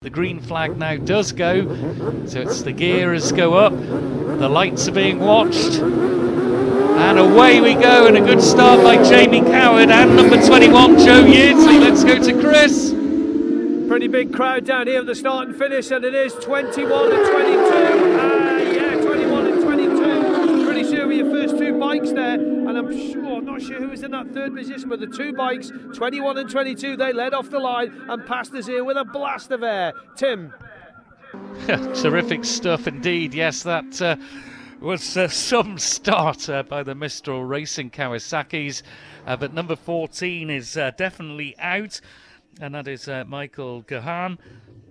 The green flag now does go, so it's the gears go up, the lights are being watched, and away we go, and a good start by Jamie Coward and number 21 Joe Yeardsley. Let's go to Chris. Pretty big crowd down here at the start and finish, and it is 21 and 22. 21 and 22. Pretty sure with your first two bikes there, and I'm not sure who was in that third position, but the two bikes, 21 and 22, they led off the line and passed us here with a blast of air. Tim. Terrific stuff indeed. Yes, that was some start by the Mistral Racing Kawasaki's, but number 14 is definitely out, and that is Michael Gahan,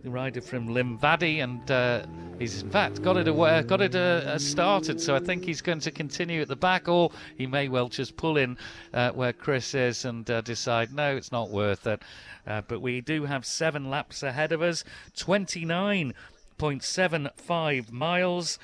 the rider from Limvady, and he's in fact got it started, so I think he's going to continue at the back, or he may well just pull in where Chris is and decide no, it's not worth it. But we do have 7 laps ahead of us, 29.75 miles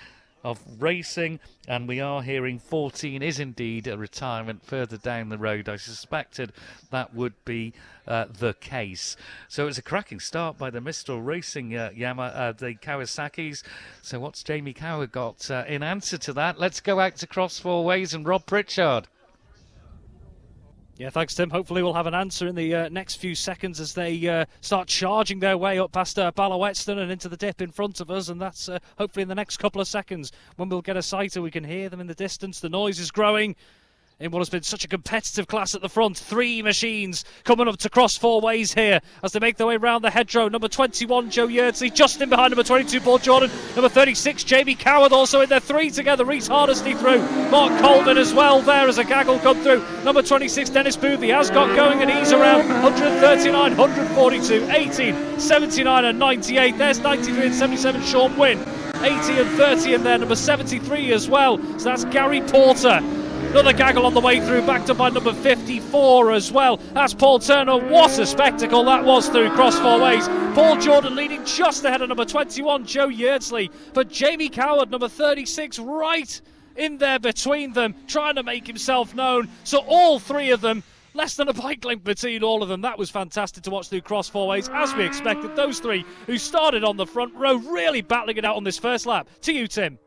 of racing, and we are hearing 14 is indeed a retirement further down the road. I suspected that would be the case. So it was a cracking start by the Mistral Racing the Kawasaki's. So what's Jamie Coward got in answer to that? Let's go out to Cross Four Ways and Rob Pritchard. Yeah, thanks, Tim. Hopefully we'll have an answer in the next few seconds as they start charging their way up past Ballawhetstone and into the dip in front of us, and that's hopefully in the next couple of seconds when we'll get a sighter. We can hear them in the distance. The noise is growing in what has been such a competitive class at the front. 3 machines coming up to Cross Four Ways here as they make their way round the hedgerow. Number 21 Joe Yeardsley just in behind number 22 Paul Jordan. Number 36 Jamie Coward also in there. 3 together. Reese Hardesty through. Mark Colvin as well there as a gaggle come through. Number 26 Dennis Booth, he has got going and he's around 139, 142, 18, 79 and 98. There's 93 and 77 Sean Wynn. 80 and 30 in there. Number 73 as well. So that's Gary Porter. Another gaggle on the way through, backed up by number 54 as well. That's Paul Turner. What a spectacle that was through Cross Four Ways. Paul Jordan leading just ahead of number 21, Joe Yeardsley. But Jamie Coward, number 36, right in there between them, trying to make himself known. So all 3 of them, less than a bike length between all of them. That was fantastic to watch through Cross Four Ways, as we expected. Those 3 who started on the front row really battling it out on this first lap. To you, Tim.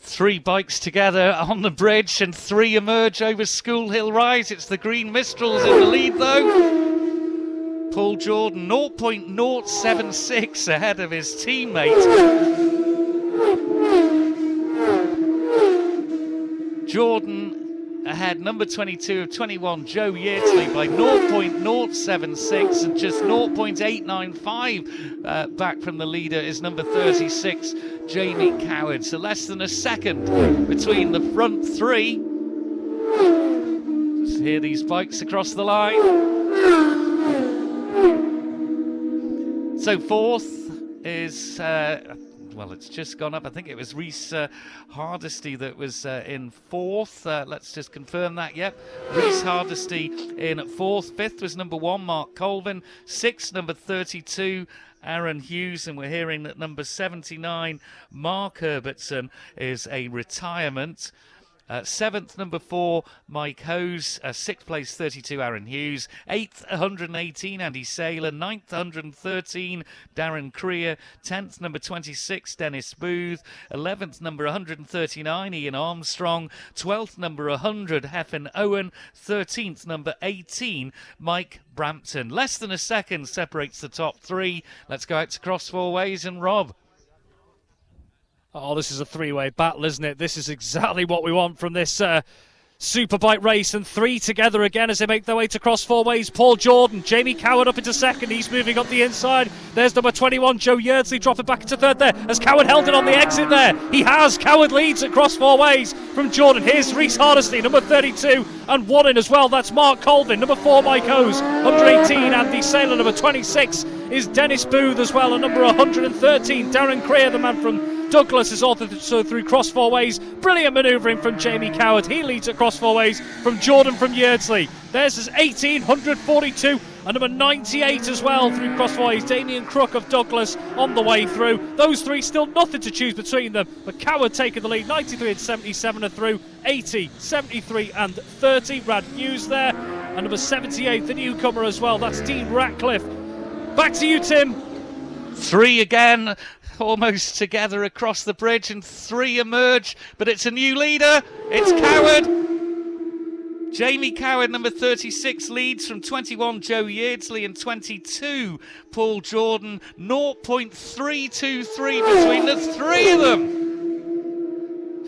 3 bikes together on the bridge and 3 emerge over School Hill Rise. It's the Green Mistrals in the lead though. Paul Jordan 0.076 ahead of his teammate. Jordan ahead, number 22 of 21 Joe Yeardsley by 0.076, and just 0.895 back from the leader is number 36 Jamie Coward. So less than a second between the front 3. Just hear these bikes across the line. So 4th is well, it's just gone up. I think it was Reese Hardesty that was in 4th. Let's just confirm that. Yep, Reese Hardesty in 4th. 5th was number 1 Mark Colvin. 6th number 32 Aaron Hughes, and we're hearing that number 79 Mark Herbertson is a retirement. 7th, number 4, Mike Hose. 6th place, 32, Aaron Hughes. 8th, 118, Andy Saylor. 9th, 113, Darren Creer. 10th, number 26, Dennis Booth. 11th, number 139, Ian Armstrong. 12th, number 100, Heffin Owen. 13th, number 18, Mike Brampton. Less than a second separates the top 3. Let's go out to Cross Four Ways and Rob. Oh, this is a 3-way battle, isn't it? This is exactly what we want from this Superbike race, and 3 together again as they make their way to Cross Four Ways. Paul Jordan, Jamie Coward up into 2nd. He's moving up the inside. There's number 21, Joe Yeardsley, dropping back into 3rd there. Has Coward held it on the exit there? He has. Coward leads at Cross Four Ways from Jordan. Here's Reese Hardesty, number 32, and 1 in as well. That's Mark Colvin. Number 4, Mike Hose. 118, Andy Saylor. Number 26 is Dennis Booth as well. And number 113, Darren Creer, the man from Douglas, is also through Cross Four Ways. Brilliant manoeuvring from Jamie Coward. He leads at Cross Four Ways from Jordan from Yeardsley. There's his 18, 142, and number 98 as well through Cross Four Ways. Damien Crook of Douglas on the way through. Those 3 still nothing to choose between them, but Coward taking the lead. 93 and 77 are through. 80, 73 and 30. Brad Hughes there. And number 78, the newcomer as well. That's Dean Ratcliffe. Back to you, Tim. 3 again, almost together across the bridge, and 3 emerge, but it's a new leader. It's Coward. Jamie Coward, number 36, leads from 21 Joe Yeardsley and 22 Paul Jordan. 0.323 between the 3 of them.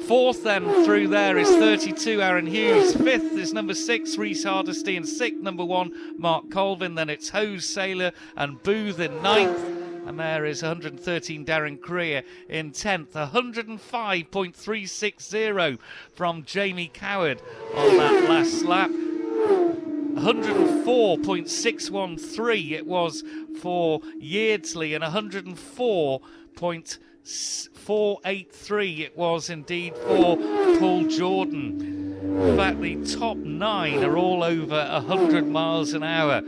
Fourth then through there is 32 Aaron Hughes. Fifth is number 6 Reese Hardesty, and sixth number 1 Mark Colvin. Then it's Hose, Sailor and Booth in ninth. And there is 113 Darren Creer in 10th. 105.360 from Jamie Coward on that last lap. 104.613 it was for Yeardsley, and 104.483 it was indeed for Paul Jordan. In fact, the top 9 are all over 100 miles an hour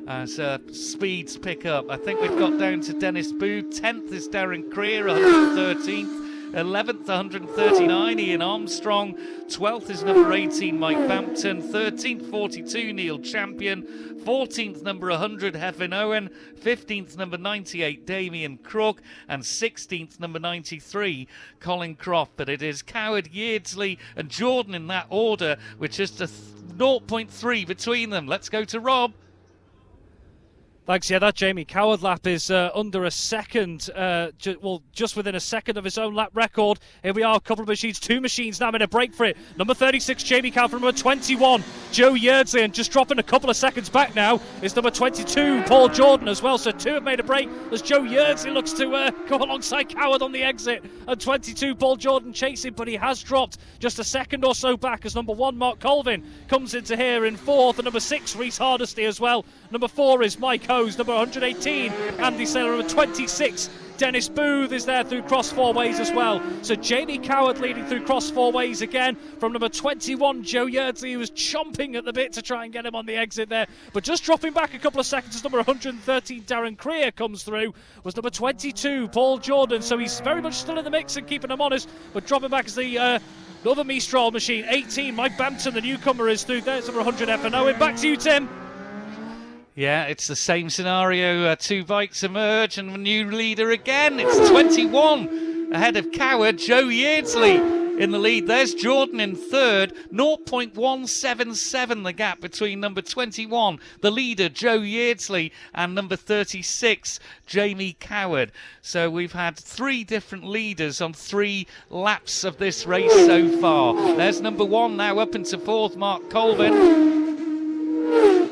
as speeds pick up. I think we've got down to Dennis Booth. 10th is Darren Creer, 113th. 11th, 139, Ian Armstrong. 12th is number 18, Mike Bampton. 13th, 42, Neil Champion. 14th, number 100, Hefin Owen. 15th, number 98, Damien Crook. And 16th, number 93, Colin Croft. But it is Coward, Yeardsley and Jordan in that order, with just a 0.3 between them. Let's go to Rob. Thanks. Yeah, that Jamie Coward lap is under a second, just within a second of his own lap record. Here we are, a couple of machines, 2 machines now in a break for it. Number 36, Jamie Coward, from number 21, Joe Yeardsley, and just dropping a couple of seconds back now is number 22, Paul Jordan as well. So 2 have made a break as Joe Yeardsley looks to go alongside Coward on the exit. And 22, Paul Jordan chasing, but he has dropped just a second or so back as number 1, Mark Colvin, comes into here in 4th, and number 6, Reese Hardesty as well. Number 4 is Mike Hose. Number 118, Andy Sailor. Number 26, Dennis Booth is there through cross 4 ways as well. So Jamie Coward leading through cross 4 ways again from number 21, Joe Yeardsley, who was chomping at the bit to try and get him on the exit there. But just dropping back a couple of seconds as number 113, Darren Creer, comes through, was number 22, Paul Jordan. So he's very much still in the mix and keeping him honest, but dropping back as the other Mistral machine. 18, Mike Bampton, the newcomer, is through. There's number 100, F&O. Owen. Back to you, Tim. Yeah, it's the same scenario. 2 bikes emerge and a new leader again. It's 21 ahead of Coward. Joe Yeardsley in the lead. There's Jordan in 3rd. 0.177 the gap between number 21, the leader, Joe Yeardsley, and number 36, Jamie Coward. So we've had 3 different leaders on 3 laps of this race so far. There's number 1 now up into 4th, Mark Colvin.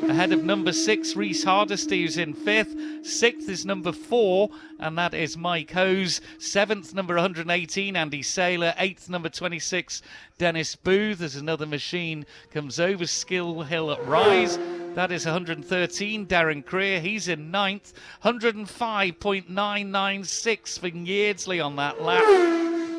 Ahead of number 6, Reese Hardesty, who's in 5th. 6th is number 4, and that is Mike Hose. 7th, number 118, Andy Sailor. 8th, number 26, Dennis Booth. As another machine comes over Skill Hill at Rise. That is 113, Darren Creer. He's in 9th. 105.996 for Yeardsley on that lap.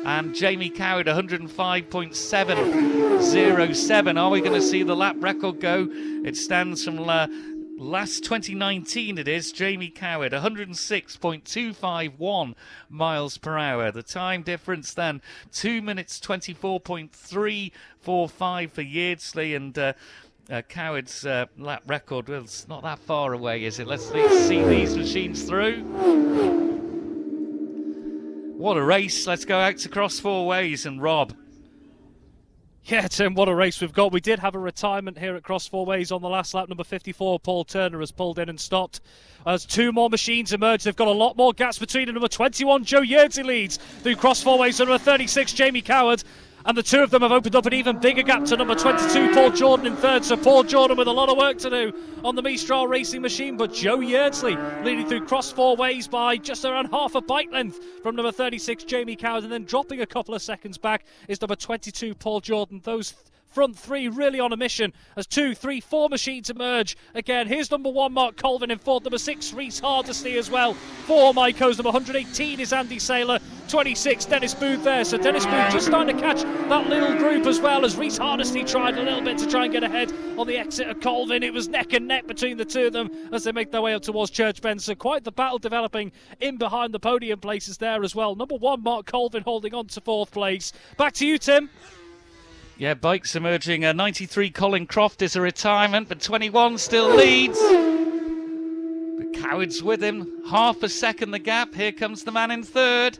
And Jamie Coward, 105.707. Are we going to see the lap record go? It stands from last 2019, it is. Jamie Coward, 106.251 miles per hour. The time difference then, 2 minutes 24.345 for Yeardsley, and Coward's lap record, well, it's not that far away, is it? Let's see these machines through. What a race. Let's go out to cross 4 ways and Rob. Yeah, Tim, what a race we've got. We did have a retirement here at cross 4 ways on the last lap. Number 54, Paul Turner, has pulled in and stopped. As 2 more machines emerge, they've got a lot more gaps between them. Number 21, Joe Yeardsley, leads through cross 4 ways. So number 36, Jamie Coward. And the 2 of them have opened up an even bigger gap to number 22, Paul Jordan, in 3rd. So Paul Jordan with a lot of work to do on the Mistral racing machine. But Joe Yeardsley leading through cross 4 ways by just around half a bike length from number 36, Jamie Coward. And then dropping a couple of seconds back is number 22, Paul Jordan. Those front 3 really on a mission as 2, 3, 4 machines emerge. Again, here's number 1, Mark Colvin in 4th. Number 6, Reese Hardesty as well. 4, Mike Hose. Number 118 is Andy Sailor. 26, Dennis Booth there. So Dennis Booth just starting to catch that little group as well as Reese Hardesty tried a little bit to try and get ahead on the exit of Colvin. It was neck and neck between the 2 of them as they make their way up towards Church Bend. So quite the battle developing in behind the podium places there as well. Number 1, Mark Colvin, holding on to 4th place. Back to you, Tim. Yeah, bikes emerging. 93, Colin Croft is a retirement, but 21 still leads. But Coward's with him. Half a second the gap. Here comes the man in third.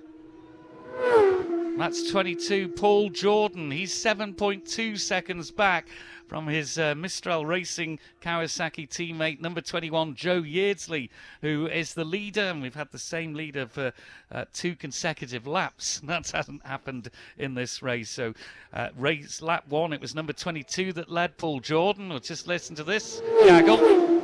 That's 22, Paul Jordan. He's 7.2 seconds back from his Mistral Racing Kawasaki teammate, number 21, Joe Yeardsley, who is the leader. And we've had the same leader for 2 consecutive laps. That hasn't happened in this race. So race lap 1, it was number 22 that led, Paul Jordan. We'll just listen to this gaggle.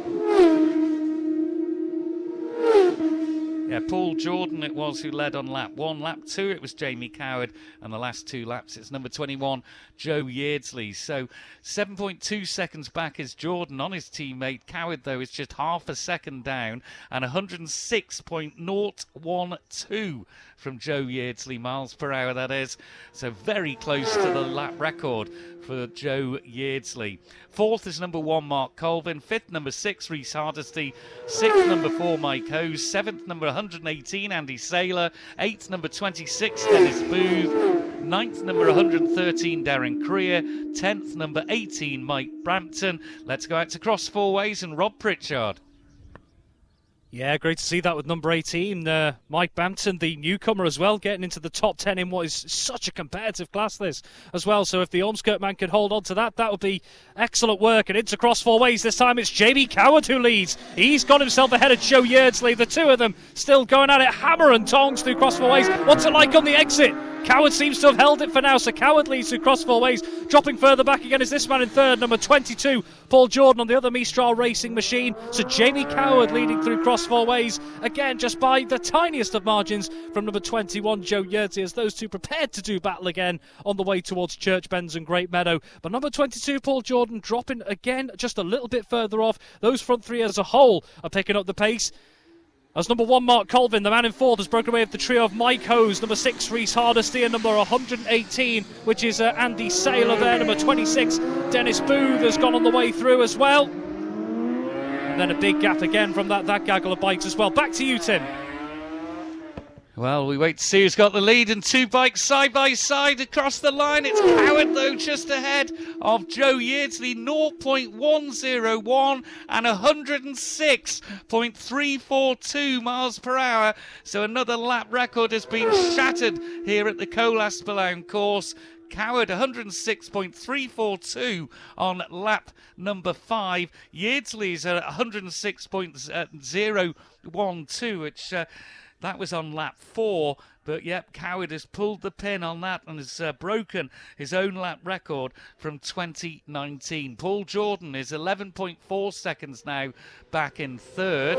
Yeah, Paul Jordan it was who led on lap 1. Lap 2, it was Jamie Coward. And the last 2 laps, it's number 21, Joe Yeardsley. So 7.2 seconds back is Jordan on his teammate. Coward, though, is just half a second down. And 106.012 from Joe Yeardsley, miles per hour, that is. So very close to the lap record for Joe Yeardsley. 4th is number 1, Mark Colvin. 5th, number 6, Rhys Hardesty. 6th, number 4, Mike Hose. 7th, number 118, Andy Saylor. 8th, number 26, Dennis Booth. 9th, number 113, Darren Creer. 10th, number 18, Mike Brampton. Let's go out to Cross Four Ways and Rob Pritchard. Yeah, great to see that with number 18, Mike Bampton, the newcomer as well, getting into the top 10 in what is such a competitive class this as well. So if the Ormskirk man could hold on to that, that would be excellent work. And into Cross Four Ways this time, it's Jamie Coward who leads. He's got himself ahead of Joe Yeardsley. The two of them still going at it, hammer and tongs through Cross Four Ways. What's it like on the exit? Coward seems to have held it for now, so Coward leads through Cross Four Ways. Dropping further back again is this man in third, number 22, Paul Jordan on the other Mistral Racing machine. So Jamie Coward leading through Cross Four Ways, again just by the tiniest of margins from number 21, Joe Yeardsley, as those two prepared to do battle again on the way towards Church Bends and Great Meadow. But number 22, Paul Jordan, dropping again just a little bit further off. Those front three as a whole are picking up the pace. As number 1, Mark Colvin, the man in 4th, has broken away with the trio of Mike Hose, number 6, Rhys Hardesty, and number 118, which is Andy Saylor there. Number 26, Dennis Booth, has gone on the way through as well. And then a big gap again from that gaggle of bikes as well. Back to you, Tim. Well, we wait to see who's got the lead, and 2 bikes side by side across the line. It's Coward, though, just ahead of Joe Yeardsley, 0.101 and 106.342 miles per hour. So another lap record has been shattered here at the Colas course. Coward 106.342 on lap number 5. Yeardsley's at 106.012, which that was on lap 4, but yep, Coward has pulled the pin on that and has broken his own lap record from 2019. Paul Jordan is 11.4 seconds now back in third.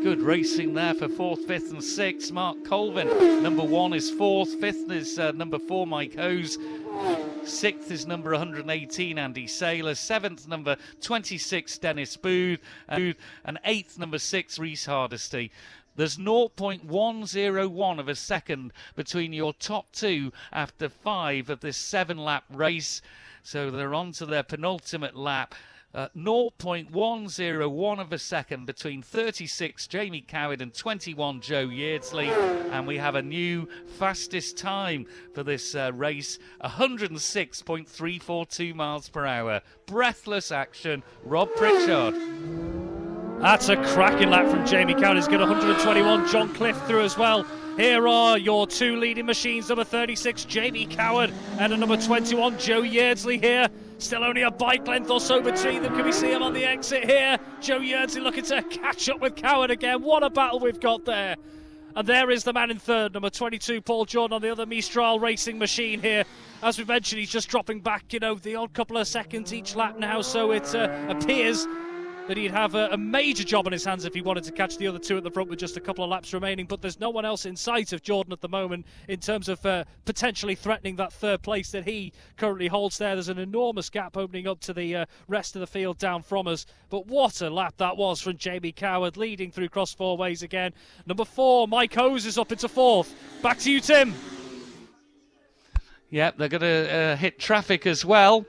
Good racing there for 4th, 5th and 6th. Mark Colvin, number 1 is 4th. 5th is number 4, Mike Hose. 6th is number 118, Andy Saylor. 7th, number 26, Dennis Booth. And 8th, number 6, Rhys Hardesty. There's 0.101 of a second between your top 2 after 5 of this 7-lap race. So they're on to their penultimate lap. 0.101 of a second between 36 Jamie Coward and 21 Joe Yeardsley, and we have a new fastest time for this race, 106.342 miles per hour. Breathless action. Rob Pritchard. That's a cracking lap from Jamie Coward. He's got 121. John Cliff through as well. Here are your 2 leading machines, number 36 Jamie Coward and number 21 Joe Yeardsley here. Still only a bike length or so between them. Can we see him on the exit here? Joe Yeardsley looking to catch up with Coward again. What a battle we've got there. And there is the man in third, number 22, Paul Jordan on the other Mistral Racing machine here. As we mentioned, he's just dropping back, the odd couple of seconds each lap now, so it appears that he'd have a major job on his hands if he wanted to catch the other 2 at the front with just a couple of laps remaining. But there's no one else in sight of Jordan at the moment in terms of potentially threatening that 3rd place that he currently holds there. There's an enormous gap opening up to the rest of the field down from us. But what a lap that was from Jamie Coward, leading through Cross Four Ways again. Number 4, Mike Hose is up into 4th. Back to you, Tim. Yep, they're going to hit traffic as well.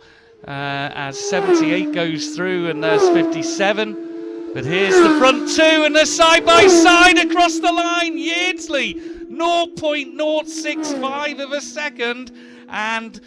As 78 goes through, and there's 57. But here's the front 2, and they're side by side across the line. Yeardsley, 0.065 of a second, and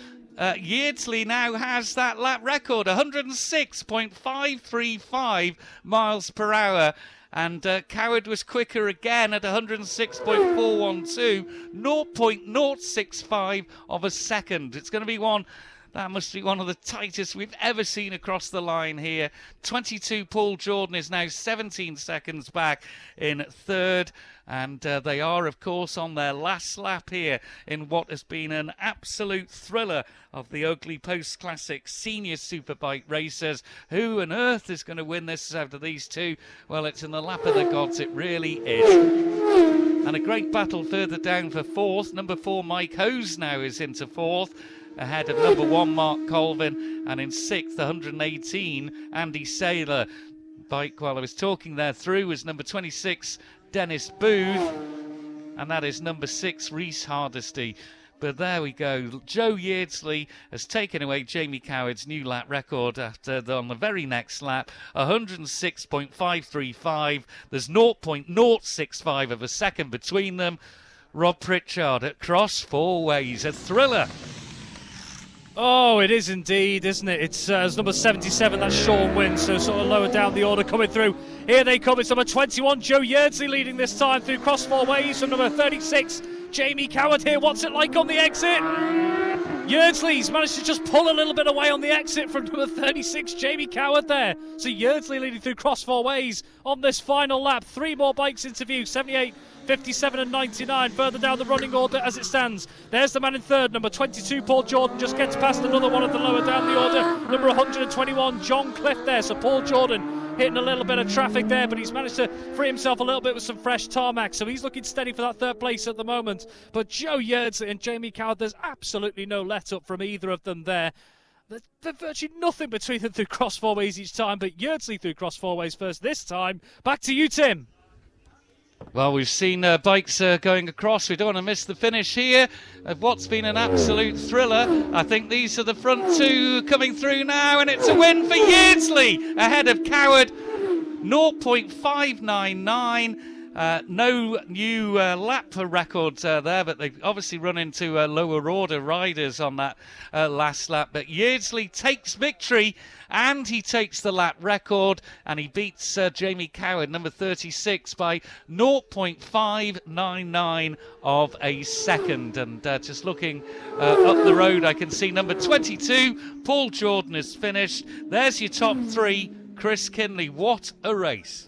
Yeardsley now has that lap record, 106.535 miles per hour. And Coward was quicker again at 106.412, 0.065 of a second. It's going to be one. That must be one of the tightest we've ever seen across the line here. 22 Paul Jordan is now 17 seconds back in third. And they are, of course, on their last lap here in what has been an absolute thriller of the UGGLY Post Classic Senior Superbike races. Who on earth is going to win this out of these two? Well, it's in the lap of the gods. It really is. And a great battle further down for fourth. Number 4, Mike Hose now is into fourth, ahead of number 1, Mark Colvin, and in sixth, 118, Andy Saylor. Bike, while I was talking there through, was number 26, Dennis Booth, and that is number 6, Rhys Hardesty. But there we go. Joe Yeardsley has taken away Jamie Coward's new lap record on the very next lap, 106.535. There's 0.065 of a second between them. Rob Pritchard at Cross Four Ways, a thriller. Oh, it is indeed, isn't it? It's number 77, that's Sean Wynn, so sort of lower down the order coming through. Here they come, it's number 21, Joe Yeardsley leading this time through Cross Four Ways from number 36, Jamie Coward here. What's it like on the exit? Yeardsley's managed to just pull a little bit away on the exit from number 36, Jamie Coward there. So Yeardsley leading through Cross Four Ways on this final lap. 3 more bikes into view, 78, 57 and 99 further down the running order as it stands. There's the man in third, number 22 Paul Jordan just gets past another one of the lower down the order, number 121 John Cliff there. So Paul Jordan hitting a little bit of traffic there, but he's managed to free himself a little bit with some fresh tarmac, so he's looking steady for that third place at the moment. But Joe Yeardsley and Jamie Coward, there's absolutely no let up from either of them there. There's virtually nothing between them through Cross Four Ways each time, but Yeardsley through Cross Four Ways first this time. Back to you, Tim. Well, we've seen bikes going across. We don't want to miss the finish here of what's been an absolute thriller. I think these are the front two coming through now, and it's a win for Yeardsley ahead of Coward. 0.599. No new lap records there, but they've obviously run into lower order riders on that last lap. But Yeardsley takes victory, and he takes the lap record, and he beats Jamie Coward, number 36, by 0.599 of a second. And just looking up the road, I can see number 22, Paul Jordan, is finished. There's your top 3. Chris Kinley, what a race.